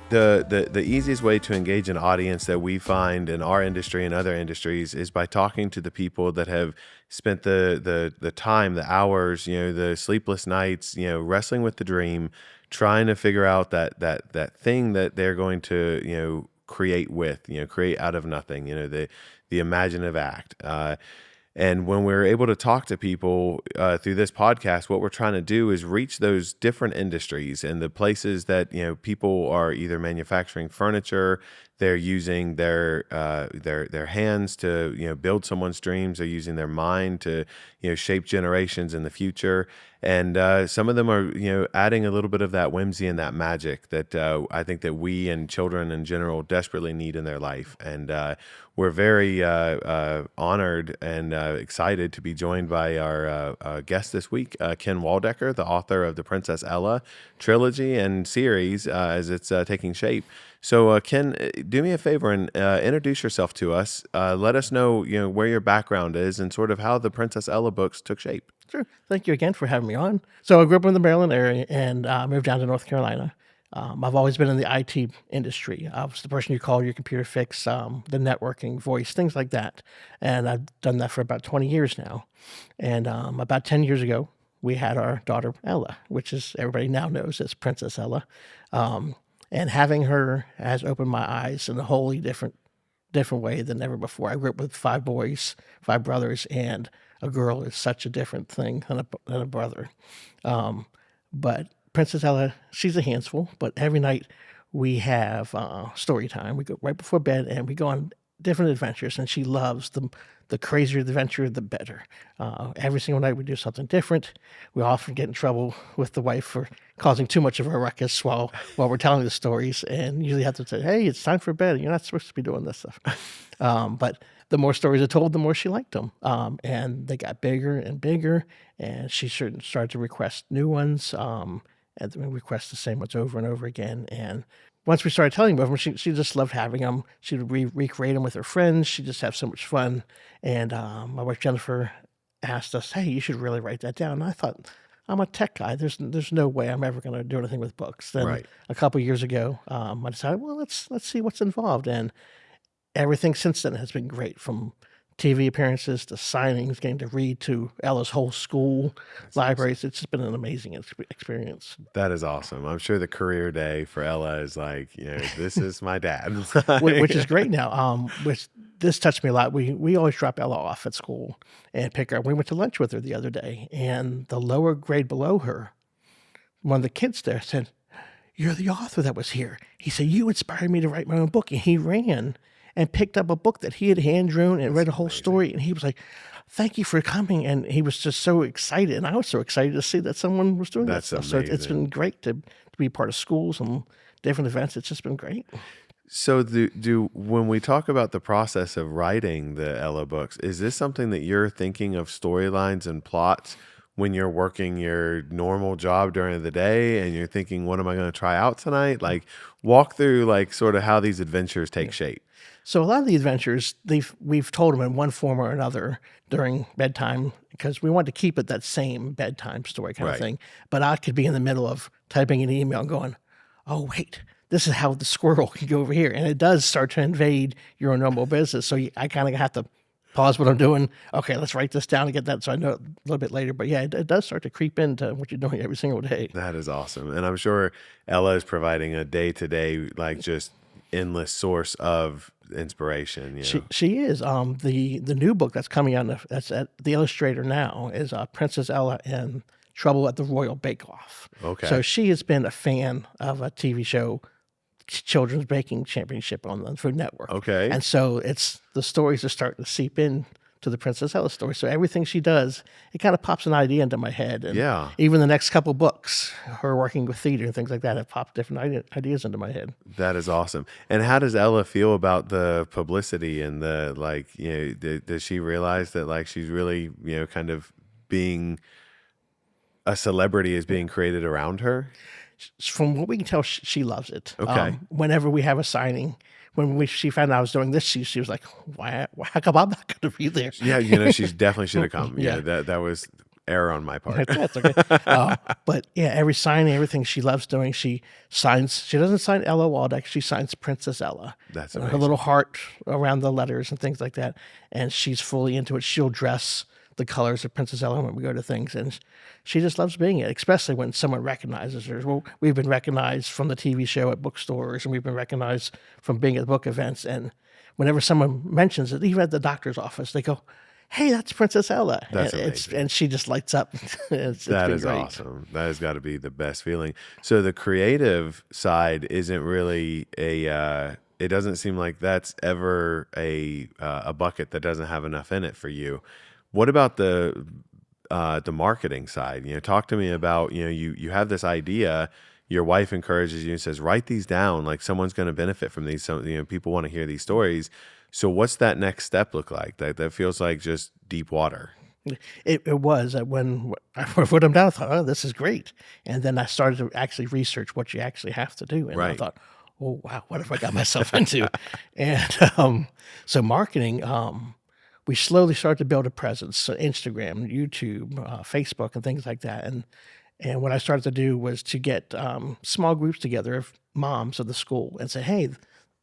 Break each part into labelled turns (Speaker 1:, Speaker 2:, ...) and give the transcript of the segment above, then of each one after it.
Speaker 1: The easiest way to engage an audience that we find in our industry and other industries is by talking to the people that have spent the time, the hours, the sleepless nights, wrestling with the dream, trying to figure out that thing that they're going to, create with, create out of nothing, the imaginative act. And when we're able to talk to people through this podcast, what we're trying to do is reach those different industries and the places that people are either manufacturing furniture, they're using their hands to build someone's dreams, they're using their mind to shape generations in the future, and some of them are adding a little bit of that whimsy and that magic that I think that we and children in general desperately need in their life. And we're very honored and excited to be joined by our guest this week, Ken Waldecker, the author of the Princess Ella trilogy and series as it's taking shape. So, Ken, do me a favor and introduce yourself to us. Let us know, where your background is and sort of how the Princess Ella books took shape.
Speaker 2: Sure. Thank you again for having me on. So I grew up in the Maryland area and moved down to North Carolina. I've always been in the IT industry. I was the person you call your computer fix, the networking, voice, things like that. And I've done that for about 20 years now. And about 10 years ago, we had our daughter, Ella, which is everybody now knows as Princess Ella. And having her has opened my eyes in a wholly different way than ever before. I grew up with 5 boys, 5 brothers, and a girl is such a different thing than a brother. But Princess Ella, she's a handful, but every night we have story time. We go right before bed and we go on different adventures, and she loves the crazier the adventure, the better. Every single night we do something different. We often get in trouble with the wife for causing too much of a ruckus while we're telling the stories, and usually have to say, hey, it's time for bed. You're not supposed to be doing this stuff. But the more stories are told, the more she liked them. And they got bigger and bigger, and she started to request new ones, and then we request the same ones over and over again. And once we started telling about them, she just loved having them. She would recreate them with her friends. She just have so much fun. And my wife Jennifer asked us, hey, you should really write that down. And I thought, I'm a tech guy. There's no way I'm ever going to do anything with books. Then
Speaker 1: Right.
Speaker 2: a couple of years ago, I decided, well, let's see what's involved. And everything since then has been great, from TV appearances to signings, getting to read to Ella's whole school, libraries. It's just been an amazing experience.
Speaker 1: That is awesome. I'm sure the career day for Ella is like, this is my dad.
Speaker 2: Which is great now. Which this touched me a lot. We always drop Ella off at school and pick her up. We went to lunch with her the other day, and the lower grade below her, one of the kids there said, you're the author that was here. He said, you inspired me to write my own book. And he ran and picked up a book that he had hand-drawn and read the whole story. And he was like, thank you for coming. And he was just so excited. And I was so excited to see that someone was doing that stuff.
Speaker 1: Amazing.
Speaker 2: So it's been great to be part of schools and different events. It's just been great.
Speaker 1: So do when we talk about the process of writing the Ella books, is this something that you're thinking of storylines and plots when you're working your normal job during the day and you're thinking, what am I going to try out tonight? Like, walk through like sort of how these adventures take shape.
Speaker 2: So a lot of the adventures, we've told them in one form or another during bedtime, because we want to keep it that same bedtime story kind of thing. But I could be in the middle of typing an email and going, oh, wait, this is how the squirrel can go over here. And it does start to invade your normal business. So I kind of have to pause what I'm doing. Okay, let's write this down and get that so I know a little bit later. But yeah, it does start to creep into what you're doing every single day.
Speaker 1: That is awesome. And I'm sure Ella is providing a day-to-day, like just endless source of inspiration.
Speaker 2: She is. The new book that's coming out, that's at the Illustrator now, is Princess Ella and Trouble at the Royal Bake Off.
Speaker 1: Okay.
Speaker 2: So she has been a fan of a TV show, Children's Baking Championship on the Food Network.
Speaker 1: Okay.
Speaker 2: And so it's the stories are starting to seep in to the Princess Ella story. So everything she does, it kind of pops an idea into my head. And even the next couple books, her working with theater and things like that, have popped different ideas into my head.
Speaker 1: That is awesome. And how does Ella feel about the publicity and the, like, does she realize that like she's really, kind of being a celebrity is being created around her?
Speaker 2: From what we can tell, she loves it.
Speaker 1: Okay.
Speaker 2: Whenever we have a signing, she found out I was doing this, she was like, "Why? How come I'm not going to be there?"
Speaker 1: Yeah, she definitely should have come.
Speaker 2: Yeah.
Speaker 1: That was error on my part.
Speaker 2: That's okay. But yeah, every signing, everything she loves doing, she signs. She doesn't sign Ella Waldeck. She signs Princess Ella.
Speaker 1: That's
Speaker 2: Her
Speaker 1: amazing.
Speaker 2: little heart around the letters and things like that. And she's fully into it. She'll dress the colors of Princess Ella when we go to things, and she just loves being it. Especially when someone recognizes her. Well, we've been recognized from the TV show at bookstores, and we've been recognized from being at book events. And whenever someone mentions it, even at the doctor's office, they go, "Hey, that's Princess Ella,"
Speaker 1: That's
Speaker 2: and
Speaker 1: amazing.
Speaker 2: and she just lights up. It's
Speaker 1: That
Speaker 2: been
Speaker 1: is
Speaker 2: great.
Speaker 1: awesome. That has got to be the best feeling. So the creative side isn't really it doesn't seem like that's ever a bucket that doesn't have enough in it for you. What about the marketing side? Talk to me about, you have this idea, your wife encourages you and says, write these down. Like someone's going to benefit from these. So, people want to hear these stories. So what's that next step look like? That feels like just deep water.
Speaker 2: It was when I put them down. I thought, "Oh, this is great," and then I started to actually research what you actually have to do, and I
Speaker 1: Right.
Speaker 2: thought, "Oh wow, what have I got myself into?" And so marketing, we slowly started to build a presence, so Instagram, YouTube, Facebook, and things like that. And what I started to do was to get small groups together of moms of the school and say, "Hey,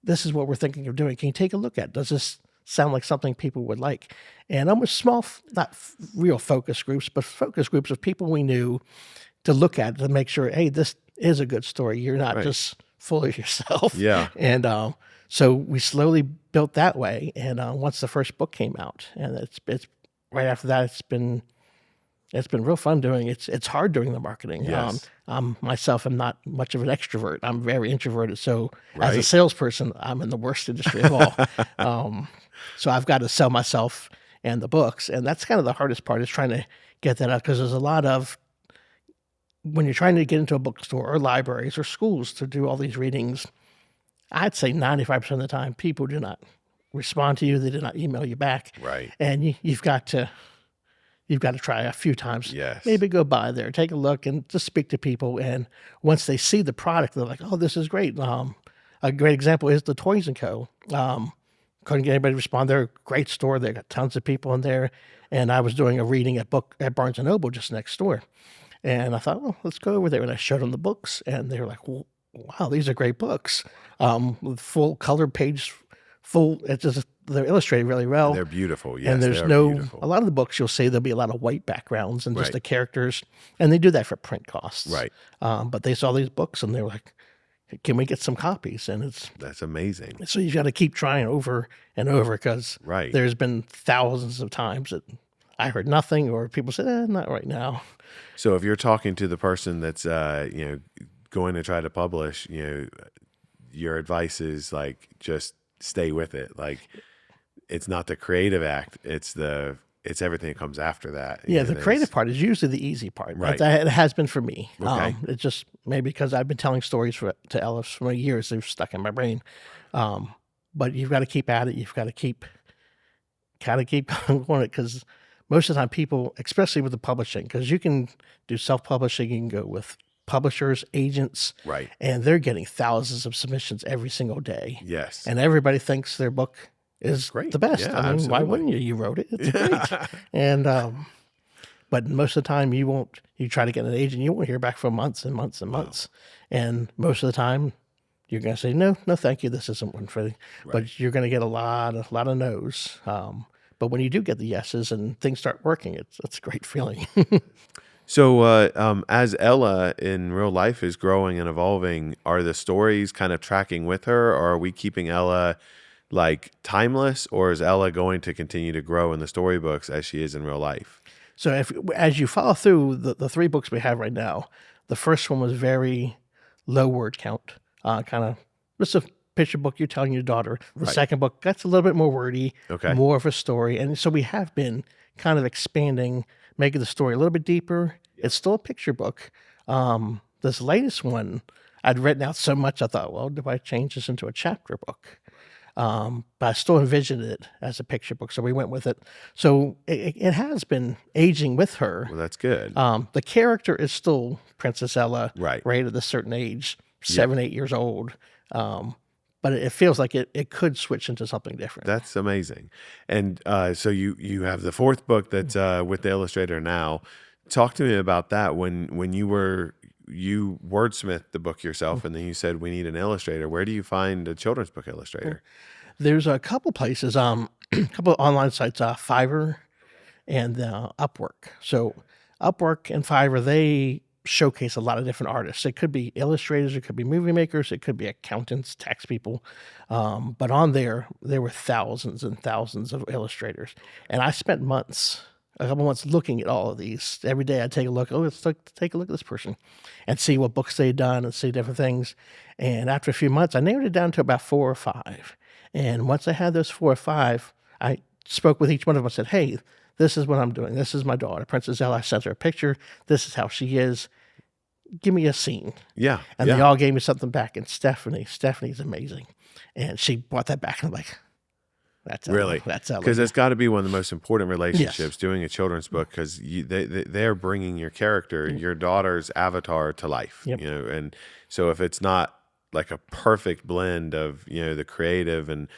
Speaker 2: this is what we're thinking of doing. Can you take a look at? Does this sound like something people would like?" And almost small, not real focus groups, but focus groups of people we knew to look at to make sure, hey, this is a good story. You're not
Speaker 1: Right.
Speaker 2: just full of yourself.
Speaker 1: Yeah.
Speaker 2: And so we slowly built that way. And once the first book came out, and it's right after that, it's been real fun doing. It's hard doing the marketing.
Speaker 1: Yes.
Speaker 2: Myself, I'm not much of an extrovert. I'm very introverted. So as a
Speaker 1: Right.
Speaker 2: salesperson, I'm in the worst industry of all. So I've got to sell myself and the books, and that's kind of the hardest part is trying to get that out because there's a lot of when you're trying to get into a bookstore or libraries or schools to do all these readings. I'd say 95% of the time, people do not respond to you. They do not email you back,
Speaker 1: Right.
Speaker 2: and you've got to try a few times.
Speaker 1: Yes.
Speaker 2: Maybe go by there, take a look, and just speak to people. And once they see the product, they're like, "Oh, this is great." A great example is the Toys and Co. Couldn't get anybody to respond. They're a great store. They got tons of people in there. And I was doing a reading at Barnes and Noble just next door. And I thought, well, let's go over there. And I showed them the books, and they were like, well, "Wow, these are great books." With full color page, full. It's just they're illustrated really well.
Speaker 1: They're beautiful. Yes,
Speaker 2: And
Speaker 1: they
Speaker 2: there's
Speaker 1: are
Speaker 2: no
Speaker 1: beautiful.
Speaker 2: a lot of the books you'll see there'll be a lot of white backgrounds and just
Speaker 1: Right.
Speaker 2: the characters, and they do that for print costs.
Speaker 1: Right.
Speaker 2: But they saw these books and they were like, "Can we get some copies?" And it's
Speaker 1: That's amazing.
Speaker 2: so you got to keep trying over and over because
Speaker 1: Right.
Speaker 2: there's been thousands of times that I heard nothing or people said, "Not right now."
Speaker 1: So if you're talking to the person that's going to try to publish, your advice is like just stay with it. Like it's not the creative act; it's everything that comes after that.
Speaker 2: Yeah, the creative part is usually the easy part.
Speaker 1: Right.
Speaker 2: It has been for me.
Speaker 1: Okay.
Speaker 2: It's just maybe because I've been telling stories to Ellis for years, they've stuck in my brain. But you've got to keep at it. You've got to keep going on it because most of the time people, especially with the publishing, because you can do self-publishing, you can go with publishers, agents,
Speaker 1: Right.
Speaker 2: and they're getting thousands of submissions every single day.
Speaker 1: Yes.
Speaker 2: And everybody thinks their book is
Speaker 1: Great.
Speaker 2: the best.
Speaker 1: Yeah,
Speaker 2: I mean, why
Speaker 1: absolutely.
Speaker 2: wouldn't you? You wrote it. It's great. And but most of the time you won't. You try to get an agent, you won't hear back for months and months and months. And most of the time, you're going to say no, thank you. This isn't one for you. But you're going to get a lot of no's. But when you do get the yeses and things start working, it's a great feeling.
Speaker 1: So, as Ella in real life is growing and evolving, are the stories kind of tracking with her, or are we keeping Ella like timeless, or is Ella going to continue to grow in the storybooks as she is in real life?
Speaker 2: So as you follow through the three books we have right now, the first one was very low word count, kind of just a picture book you're telling your daughter. The second book, that's a little bit more wordy,
Speaker 1: Okay.
Speaker 2: more of a story. And so we have been kind of expanding, making the story a little bit deeper. It's still a picture book. This latest one, I'd written out so much, I thought, well, do I change this into a chapter book? But I still envisioned it as a picture book, so we went with it. So it has been aging with her.
Speaker 1: Well, that's good.
Speaker 2: The character is still Princess Ella,
Speaker 1: Right.
Speaker 2: at a certain age, 7, 8 years old. But it feels like it could switch into something different.
Speaker 1: That's amazing. And so you have the fourth book that's with the illustrator now. Talk to me about that when you wordsmithed the book yourself, and then you said we need an illustrator. Where do you find a children's book illustrator?
Speaker 2: There's a couple places, a couple of online sites, Fiverr and Upwork. So Upwork and Fiverr, they showcase a lot of different artists. It could be illustrators, it could be movie makers, it could be accountants, tax people. But on there were thousands and thousands of illustrators. And I spent a couple months looking at all of these. Every day I'd take a look. Oh, take a look at this person and see what books they'd done and see different things. And after a few months, I narrowed it down to about 4 or 5. And once I had those 4 or 5, I spoke with each one of them and said, hey, this is what I'm doing. This is my daughter, Princess Ella. I sent her a picture. This is how she is. Give me a scene.
Speaker 1: Yeah.
Speaker 2: And they all gave me something back. And Stephanie's amazing. And she brought that back. And I'm like, that's Ella.
Speaker 1: Really?
Speaker 2: That's Ella.
Speaker 1: Because that's got to be one of the most important relationships,
Speaker 2: Yes.
Speaker 1: doing a children's book, because they're bringing your character, your daughter's avatar, to life.
Speaker 2: Yep.
Speaker 1: And so if it's not like a perfect blend of the creative and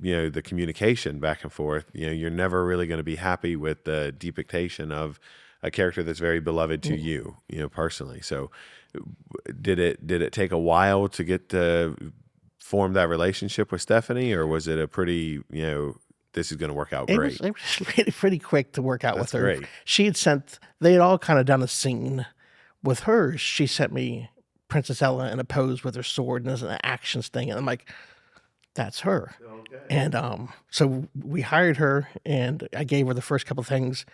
Speaker 1: the communication back and forth, you're never really going to be happy with the depiction of a character that's very beloved to you, personally. So did it take a while to get to form that relationship with Stephanie, or was it a pretty, this is going to work out great?
Speaker 2: It was pretty quick to work out with her.
Speaker 1: Great.
Speaker 2: They had all kind of done a scene with her. She sent me Princess Ella in a pose with her sword, and there's an actions thing. And I'm like, that's her. Okay. And so we hired her, and I gave her the first couple of things,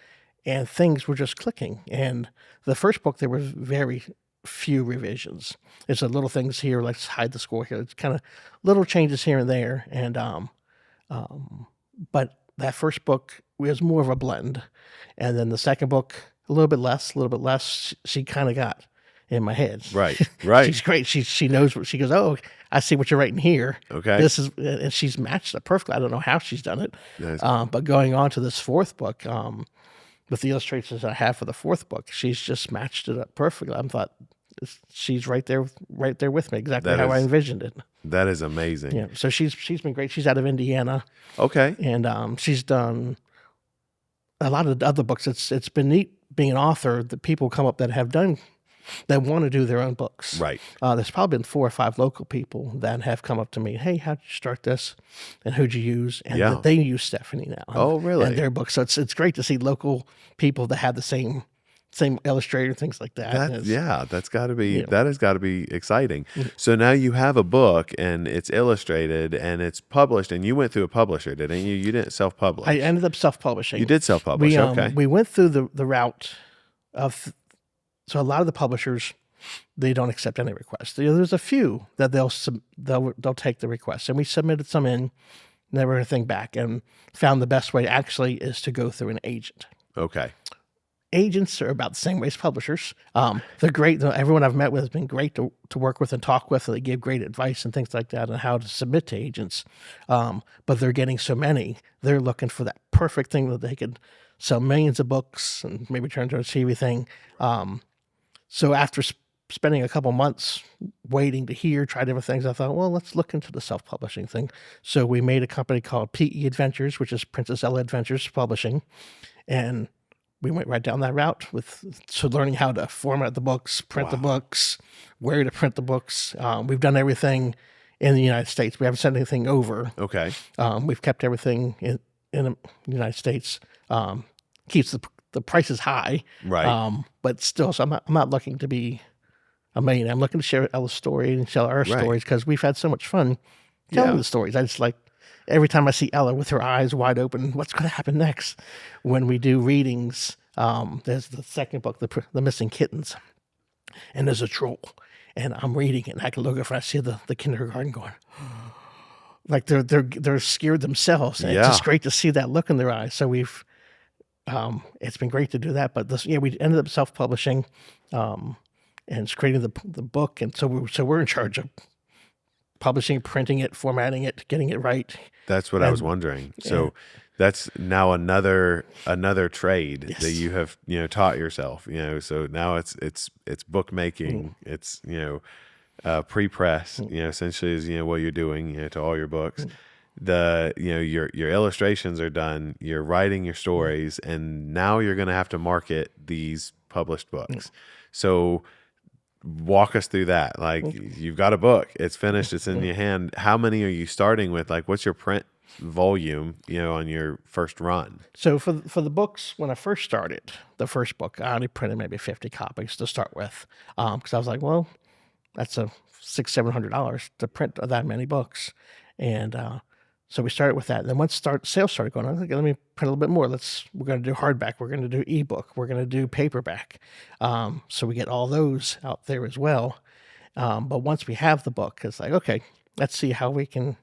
Speaker 2: and things were just clicking. And the first book, there were very few revisions. It's a little things here, let's hide the score here. It's kind of little changes here and there. And but that first book was more of a blend. And then the second book, a little bit less. She kind of got in my head.
Speaker 1: Right.
Speaker 2: She's great. She knows what she goes. Oh, I see what you're writing here.
Speaker 1: Okay.
Speaker 2: This is, and she's matched it perfectly. I don't know how she's done it.
Speaker 1: Nice.
Speaker 2: But going on to this fourth book, with the illustrations I have for the fourth book, she's just matched it up perfectly. I thought she's right there with me, exactly how I envisioned it.
Speaker 1: That is amazing.
Speaker 2: Yeah. So she's been great. She's out of Indiana.
Speaker 1: Okay.
Speaker 2: And she's done a lot of other books. It's been neat being an author that people come up that want to do their own books.
Speaker 1: Right.
Speaker 2: There's probably been 4 or 5 local people that have come up to me. Hey, how'd you start this? And who'd you use? And they use Stephanie now.
Speaker 1: Oh, really?
Speaker 2: And their books. So it's great to see local people that have the same illustrator, things like that.
Speaker 1: That's got to be, that has got to be exciting. So now you have a book, and it's illustrated, and it's published, and you went through a publisher, didn't you? You didn't self-publish.
Speaker 2: I ended up self-publishing.
Speaker 1: You did self-publish, okay.
Speaker 2: We went through the route of, so a lot of the publishers, they don't accept any requests. There's a few that they'll take the requests, and we submitted some in, never heard anything back, and found the best way actually is to go through an agent.
Speaker 1: Okay.
Speaker 2: Agents are about the same way as publishers. They're great. Everyone I've met with has been great to work with and talk with. They give great advice and things like that on how to submit to agents. But they're getting so many. They're looking for that perfect thing that they could sell millions of books and maybe turn into a TV thing. So after spending a couple months waiting to try different things, I thought, well, let's look into the self-publishing thing. So we made a company called PE Adventures, which is Princess Ella Adventures Publishing. And we went right down that route so learning how to format the books, print the books, where to print the books. We've done everything in the United States. We haven't sent anything over.
Speaker 1: Okay.
Speaker 2: We've kept everything in the United States. Keeps the prices high.
Speaker 1: Right.
Speaker 2: But still, so I'm not looking to be a millionaire. I'm looking to share Ella's story and tell our stories, because we've had so much fun telling the stories. I just like, every time I see Ella with her eyes wide open, what's going to happen next? When we do readings, there's the second book, The Missing Kittens, and there's a troll, and I'm reading it, and I can look over, I see the kindergarten going, like they're scared themselves. And it's just great to see that look in their eyes. So we've, it's been great to do that. But we ended up self-publishing, and creating the book, and so we're in charge of publishing, printing it, formatting it, getting it right.
Speaker 1: That's what I was wondering. So that's now another trade that you have, taught yourself, so now it's bookmaking, it's, pre-press, essentially is, what you're doing, to all your books. Your illustrations are done, you're writing your stories, and now you're going to have to market these published books. So walk us through that. Like, you've got a book, it's finished, it's in your hand. How many are you starting with? Like, what's your print volume, on your first run?
Speaker 2: So for the books, when I first started, the first book, I only printed maybe 50 copies to start with, because I was like, well, that's a $600-700 to print that many books, and so we started with that. And then once sales started going, I was like, let me print a little bit more. We're going to do hardback, we're going to do ebook, we're going to do paperback, so we get all those out there as well. But once we have the book, it's like, okay, let's see how we can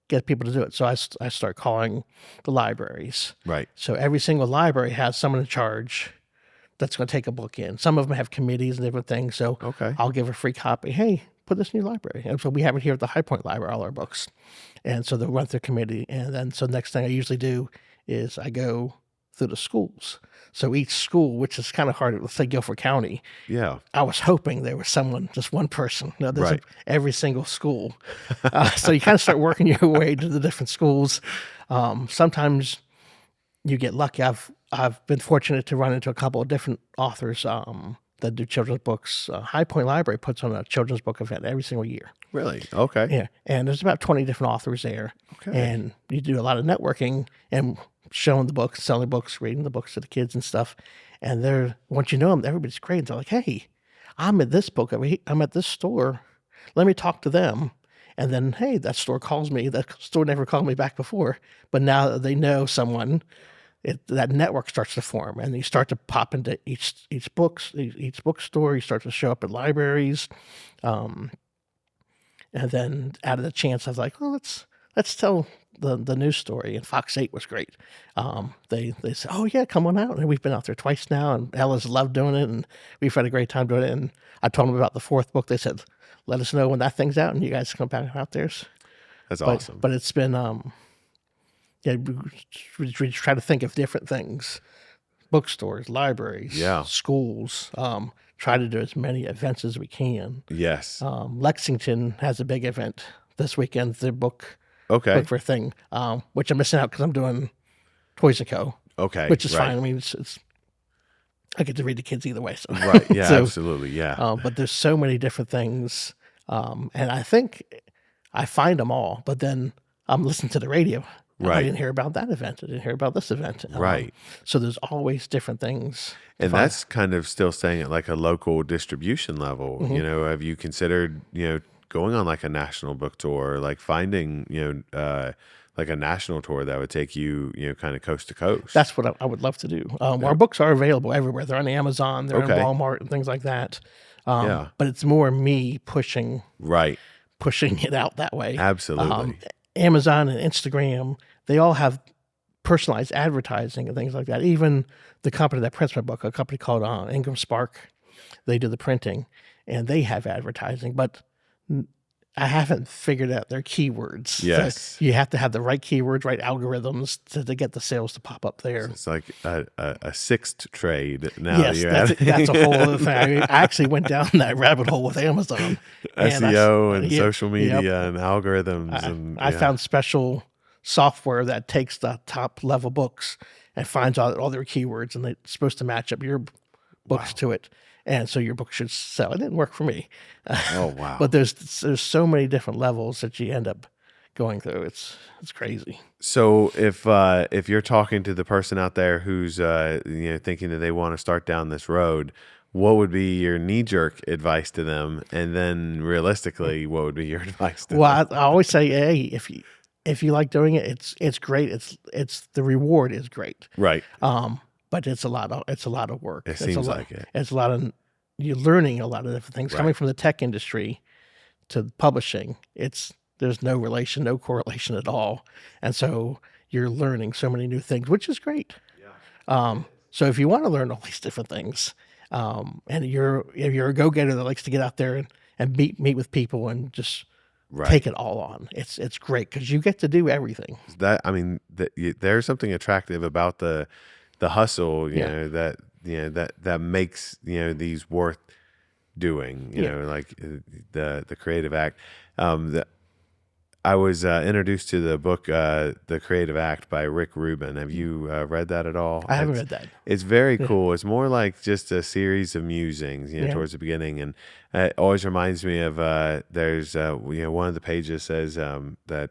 Speaker 2: get people to do it. So I start calling the libraries.
Speaker 1: Right.
Speaker 2: So every single library has someone in charge that's going to take a book in. Some of them have committees and different things. So
Speaker 1: Okay.
Speaker 2: I'll give a free copy. Hey, put this in your library. And so we have it here at the High Point Library, all our books. And so they'll run through committee. And then, so next thing I usually do is I go through the schools. So each school, which is kind of hard, let's say Guilford County,
Speaker 1: Yeah.
Speaker 2: I was hoping there was someone, just one person. There's
Speaker 1: Right.
Speaker 2: every single school. So you kind of start working your way to the different schools. Sometimes you get lucky. I've been fortunate to run into a couple of different authors that do children's books. High Point Library puts on a children's book event every single year.
Speaker 1: Really? Okay.
Speaker 2: Yeah, and there's about 20 different authors there.
Speaker 1: Okay.
Speaker 2: And you do a lot of networking and showing the books, selling books, reading the books to the kids and stuff. And once you know them, everybody's great. They're like, hey, I'm at this book. I'm at this store. Let me talk to them. And then, hey, that store calls me. That store never called me back before. But now that they know someone, that network starts to form, and you start to pop into each bookstore. You start to show up at libraries, and then out of the chance, I was like, well, let's tell the news story. And Fox 8 was great. They said, oh yeah, come on out. And we've been out there twice now, and Ella's loved doing it, and we've had a great time doing it. And I told them about the fourth book. They said, let us know when that thing's out, and you guys come back out there.
Speaker 1: That's awesome.
Speaker 2: But it's been yeah, we try to think of different things: bookstores, libraries,
Speaker 1: Yeah.
Speaker 2: schools. Try to do as many events as we can.
Speaker 1: Yes.
Speaker 2: Lexington has a big event this weekend. Their book for thing, which I'm missing out because I'm doing Toys & Co.
Speaker 1: Okay.
Speaker 2: Which is
Speaker 1: right.
Speaker 2: fine. I mean, it's I get to read the kids either way. So.
Speaker 1: Right. Yeah.
Speaker 2: So,
Speaker 1: absolutely. Yeah.
Speaker 2: but there's so many different things, and I think I find them all. But then I'm listening to the radio.
Speaker 1: Right.
Speaker 2: I didn't hear about that event. I didn't hear about this event.
Speaker 1: Right.
Speaker 2: So there's always different things.
Speaker 1: And that's kind of still staying at like a local distribution level.
Speaker 2: Mm-hmm.
Speaker 1: Have you considered, going on like a national book tour, like finding, like a national tour that would take you, kind of coast to coast?
Speaker 2: That's what I would love to do. Our books are available everywhere. They're on Amazon. They're in Walmart and things like that.
Speaker 1: Yeah.
Speaker 2: But it's more me pushing it out that way.
Speaker 1: Absolutely.
Speaker 2: Amazon and Instagram, they all have personalized advertising and things like that. Even the company that prints my book, a company called Ingram Spark, they do the printing, and they have advertising. But I haven't figured out their keywords.
Speaker 1: Yes.
Speaker 2: So you have to have the right keywords, right algorithms to get the sales to pop up there.
Speaker 1: It's like a sixth trade now.
Speaker 2: Yes, that's a whole other thing. I actually went down that rabbit hole with Amazon.
Speaker 1: SEO and social media and algorithms.
Speaker 2: I found special software that takes the top level books and finds out all their keywords, and it's supposed to match up your books to it. And so your book should sell. It didn't work for me.
Speaker 1: Oh, wow.
Speaker 2: But there's so many different levels that you end up going through. It's crazy.
Speaker 1: So if you're talking to the person out there who's thinking that they want to start down this road, what would be your knee-jerk advice to them? And then realistically, what would be your advice to them?
Speaker 2: Well, I always say, hey, if you like doing it, it's great. It's the reward is great.
Speaker 1: Right.
Speaker 2: But it's a lot of work.
Speaker 1: It seems like it.
Speaker 2: It's a lot of, you're learning a lot of different things.
Speaker 1: Right.
Speaker 2: Coming from the tech industry to publishing, there's no correlation at all. And so you're learning so many new things, which is great. Yeah. So if you want to learn all these different things, and if you're a go-getter that likes to get out there and meet with people and just take it all on, it's great because you get to do everything.
Speaker 1: There's something attractive about the hustle, that makes these worth doing. Like the creative act. I was introduced to the book The Creative Act by Rick Rubin. Have you read that at all?
Speaker 2: I haven't read that.
Speaker 1: It's very
Speaker 2: Yeah.
Speaker 1: cool. It's more like just a series of musings,
Speaker 2: Yeah.
Speaker 1: towards the beginning, and it always reminds me of there's one of the pages says that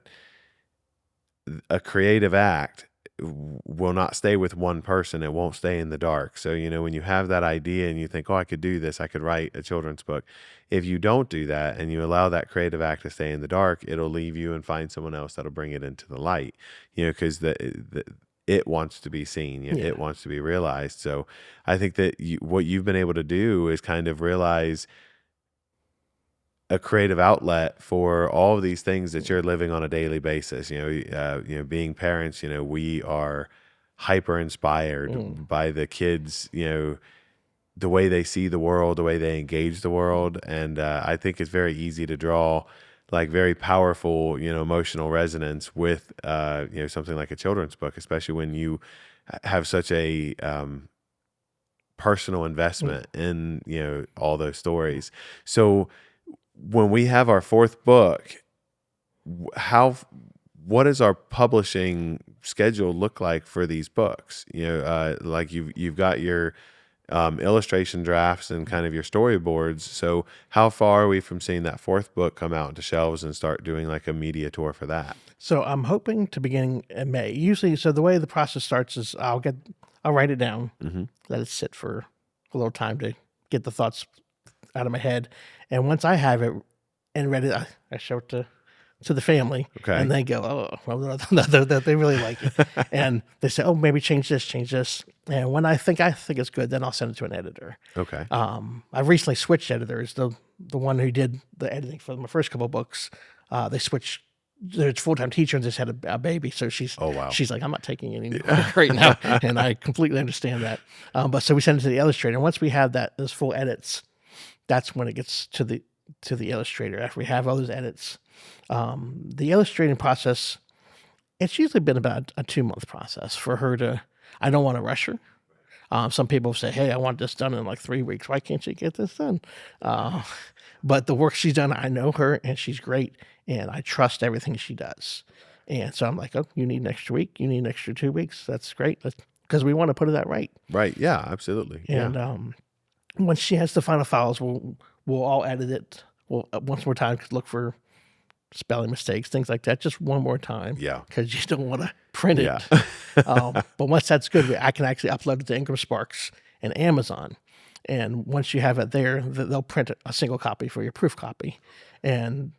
Speaker 1: a creative act will not stay with one person. It won't stay in the dark. So, when you have that idea and you think, oh, I could do this, I could write a children's book. If you don't do that and you allow that creative act to stay in the dark, it'll leave you and find someone else that'll bring it into the light, because it wants to be seen,
Speaker 2: Yeah.
Speaker 1: it wants to be realized. So I think that what you've been able to do is kind of realize a creative outlet for all of these things that you're living on a daily basis. Being parents, we are hyper inspired by the kids, the way they see the world, the way they engage the world. And I think it's very easy to draw like very powerful, emotional resonance with, something like a children's book, especially when you have such a personal investment in, all those stories. So when we have our fourth book, what does our publishing schedule look like for these books? Like you've got your illustration drafts and kind of your storyboards. So how far are we from seeing that fourth book come out into shelves and start doing like a media tour for that?
Speaker 2: So I'm hoping to begin in May. Usually, so the way the process starts is I'll write it down, let it sit for a little time to get the thoughts out of my head, and once I have it and read it, I show it to the family, and they go, oh, well, they really like it, and they say, oh, maybe change this, and when I think it's good, then I'll send it to an editor.
Speaker 1: Okay.
Speaker 2: I've recently switched editors. The one who did the editing for my first couple of books, they switched. They're a full-time teacher and just had a baby, so she's like, I'm not taking any new work right now, and I completely understand that. But so we send it to the illustrator, and once we have those full edits, that's when it gets to the illustrator. After we have all those edits, the illustrating process, it's usually been about a 2-month process for her to. I don't want to rush her. Some people say, hey, I want this done in like 3 weeks. Why can't you get this done? But the work she's done, I know her and she's great and I trust everything she does. And so I'm like, oh, you need an extra week. You need an extra 2 weeks. That's great. Because we want to put it out right.
Speaker 1: Right. Yeah, absolutely.
Speaker 2: And once she has the final files, we'll all edit it. We'll once more time look for spelling mistakes, things like that. Just one more time.
Speaker 1: Yeah.
Speaker 2: Because you don't want to print it. But once that's good, I can actually upload it to Ingram Sparks and Amazon. And once you have it there, they'll print a single copy for your proof copy. And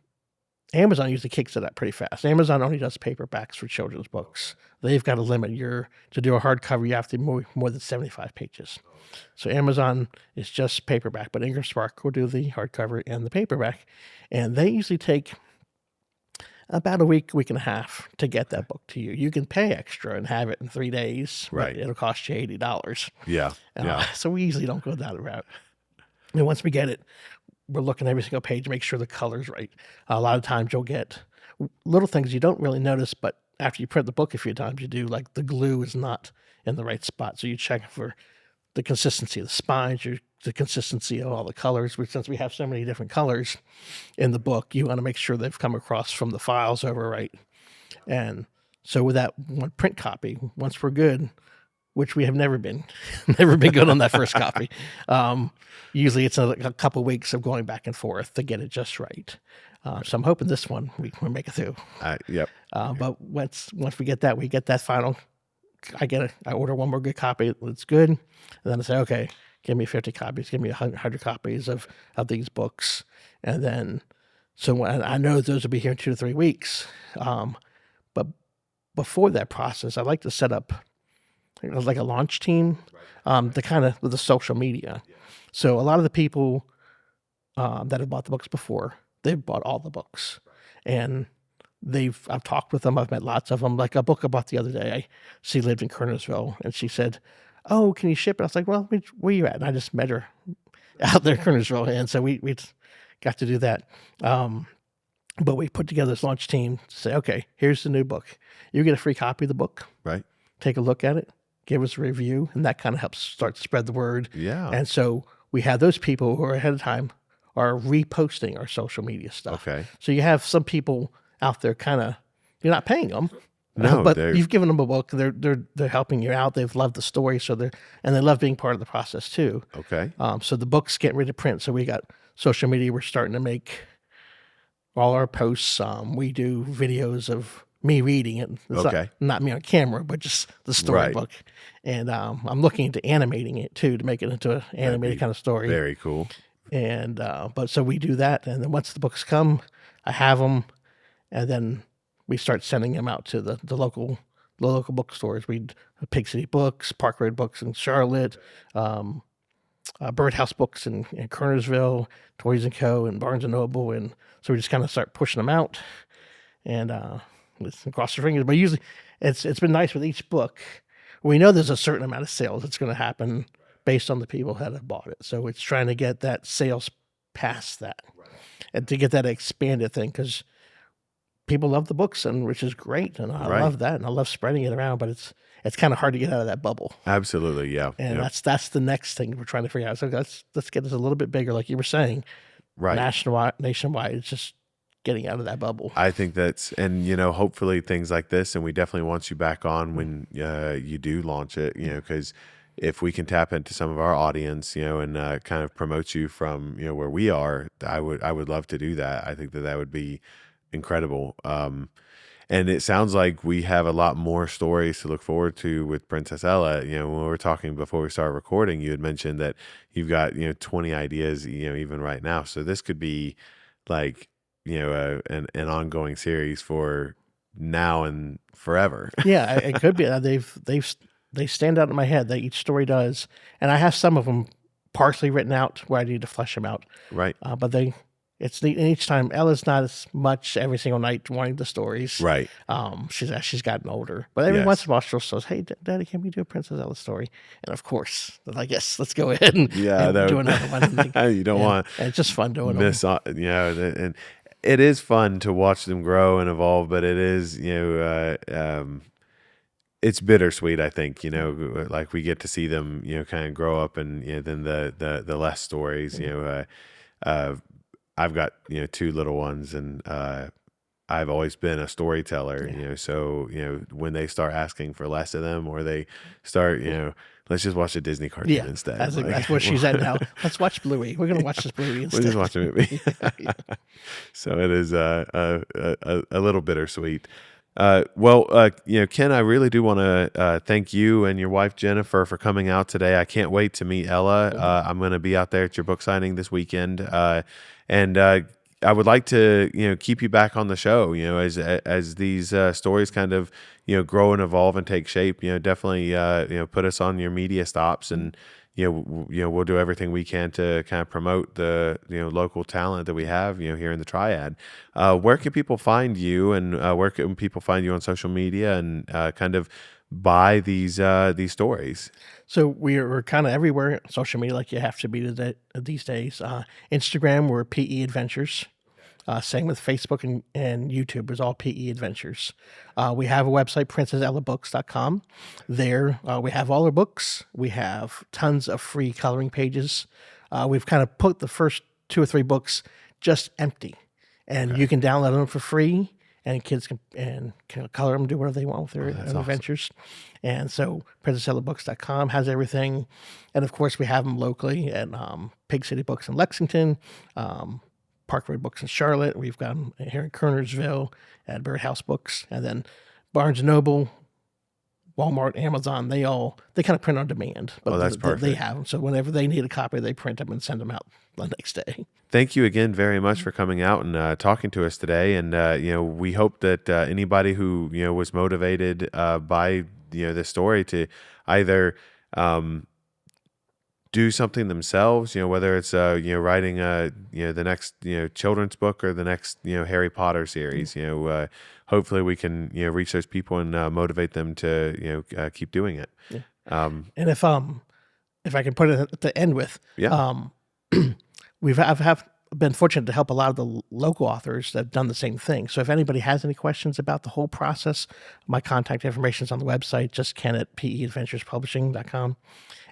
Speaker 2: Amazon usually kicks it up pretty fast. Amazon only does paperbacks for children's books. They've got a limit. To do a hardcover, you have to more than 75 pages. So Amazon is just paperback, but Ingram Spark will do the hardcover and the paperback. And they usually take about a week and a half to get that book to you. You can pay extra and have it in 3 days.
Speaker 1: Right.
Speaker 2: It'll cost you $80.
Speaker 1: Yeah.
Speaker 2: So we usually don't go that route. And once we get it, we're looking at every single page to make sure the color's right. A lot of times you'll get little things you don't really notice, but after you print the book a few times, you do, like the glue is not in the right spot. So you check for the consistency of the spines, the consistency of all the colors. Since we have so many different colors in the book, you want to make sure they've come across from the files over right. And so with that one print copy, once we're good, which we have never been good on that first copy. Usually it's a couple weeks of going back and forth to get it just right. So I'm hoping this one we'll make it through.
Speaker 1: Yep.
Speaker 2: But once we get that final, I order one more good copy that's good, and then I say, okay, give me 50 copies, give me 100 copies of these books, and then so when I know those will be here in 2 to 3 weeks. But before that process, I like to set up like a launch team, to kind of with the social media. So a lot of the people that have bought the books before, they've bought all the books, and I've talked with them. I've met lots of them. Like a book I bought the other day, she lived in Kernersville, and she said, "Oh, can you ship it?" I was like, "Well, where you at?" And I just met her out there in Kernersville, and so we got to do that. But we put together this launch team to say, okay, here's the new book. You get a free copy of the book.
Speaker 1: Right.
Speaker 2: Take a look at it. Give us a review, and that kind of helps start to spread the word.
Speaker 1: Yeah.
Speaker 2: And so we have those people who are ahead of time are reposting our social media stuff.
Speaker 1: Okay.
Speaker 2: So you have some people out there kind of, you're not paying them,
Speaker 1: No,
Speaker 2: but
Speaker 1: they're
Speaker 2: you've given them a book. They're helping you out. They've loved the story, so they love being part of the process too.
Speaker 1: okay.
Speaker 2: So the book's getting ready to print. So we got social media. We're starting to make all our posts. We do videos of me reading it. It's
Speaker 1: Okay.
Speaker 2: not me on camera, but just the storybook. And I'm looking into animating it too to make it into an animated kind of story.
Speaker 1: Very cool.
Speaker 2: And but so we do that, and then once the books come, I have them, and then we start sending them out to the local bookstores. We Pig City Books, Park Road Books in Charlotte, Birdhouse Books in Kernersville, Toys and Co. and Barnes and Noble, and so we just kind of start pushing them out, and let's cross the fingers. But usually, it's been nice with each book. We know there's a certain amount of sales that's going to happen based on the people that have bought it. So it's trying to get that sales past that, and to get that expanded thing, because people love the books, and which is great, and I love that, and I love spreading it around. But it's kind of hard to get out of that bubble.
Speaker 1: Absolutely, yeah.
Speaker 2: And that's the next thing we're trying to figure out. So let's get this a little bit bigger, like you were saying,
Speaker 1: Right.
Speaker 2: nationwide. It's just getting out of that bubble.
Speaker 1: I think that's, and hopefully things like this, and we definitely want you back on when you do launch it, because if we can tap into some of our audience, and kind of promote you from where we are, I would love to do that. I think that would be incredible. And it sounds like we have a lot more stories to look forward to with Princess Ella. When we were talking before we started recording, you had mentioned that you've got 20 ideas, even right now. So this could be like an ongoing series for now and forever.
Speaker 2: Yeah, it could be. They stand out in my head. Each story does, and I have some of them partially written out where I need to flesh them out.
Speaker 1: Right.
Speaker 2: But it's neat. And each time, Ella's not as much every single night wanting the stories.
Speaker 1: Right.
Speaker 2: She's gotten older, but every once in a while she'll say, "Hey, Daddy, can we do a Princess Ella story?" And of course, I guess let's go ahead and, do another one.
Speaker 1: You don't want,
Speaker 2: and it's just fun doing them.
Speaker 1: And it is fun to watch them grow and evolve, but it is, it's bittersweet. I think, like we get to see them, kind of grow up, and then the less stories, I've got, two little ones, and I've always been a storyteller, so, when they start asking for less of them, or they start, let's just watch a Disney cartoon instead.
Speaker 2: That's where she's at now. Let's watch Bluey. We're going to watch this Bluey instead.
Speaker 1: We'll just watch a movie. So it is a little bittersweet. Ken, I really do want to thank you and your wife Jennifer for coming out today. I can't wait to meet Ella. I'm going to be out there at your book signing this weekend, and I would like to keep you back on the show. As these stories kind of grow and evolve and take shape. Definitely put us on your media stops, and we'll do everything we can to kind of promote the local talent that we have here in the Triad. Where can people find you, and where can people find you on social media, and kind of buy these stories?
Speaker 2: So we're kind of everywhere on social media, like you have to be these days. Instagram, we're PE Adventures. Same with Facebook and YouTube is all PE Adventures. We have a website, princesseellabooks.com. There we have all our books. We have tons of free coloring pages. We've kind of put the first 2 or 3 books just empty, and you can download them for free, and kids can color them, do whatever they want with their adventures. And so princesseellabooks.com has everything. And of course, we have them locally at Pig City Books in Lexington, Park Road Books in Charlotte. We've got them here in Kernersville at Birdhouse Books, and then Barnes and Noble, Walmart, Amazon. They kind of print on demand, but
Speaker 1: that's perfect.
Speaker 2: They have them. So whenever they need a copy, they print them and send them out the next day.
Speaker 1: Thank you again very much for coming out and talking to us today. And we hope that anybody who was motivated by this story to either do something themselves, whether it's writing the next children's book or the next Harry Potter series. Hopefully we can reach those people and motivate them to keep doing it.
Speaker 2: Yeah. And if I can put it to end with, I've been fortunate to help a lot of the local authors that have done the same thing. So if anybody has any questions about the whole process, my contact information is on the website, just Ken at peadventurespublishing.com.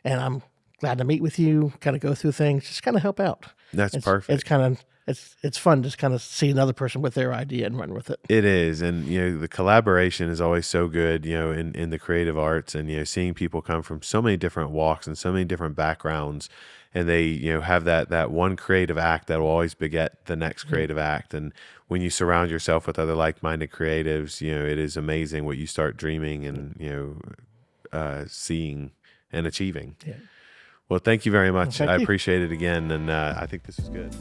Speaker 2: And I'm glad to meet with you, kind of go through things, just kind of help out.
Speaker 1: That's
Speaker 2: It's
Speaker 1: perfect.
Speaker 2: kind of it's fun just kind of see another person with their idea and run with it.
Speaker 1: It is, and the collaboration is always so good, in the creative arts, and seeing people come from so many different walks and so many different backgrounds, and they have that one creative act that will always beget the next
Speaker 2: Yeah,
Speaker 1: creative act. And when you surround yourself with other like-minded creatives, it is amazing what you start dreaming
Speaker 2: yeah,
Speaker 1: and seeing and achieving.
Speaker 2: yeah.
Speaker 1: Well, thank you very
Speaker 2: Well,
Speaker 1: much. I
Speaker 2: thank you.
Speaker 1: appreciate it again, and I think this was good.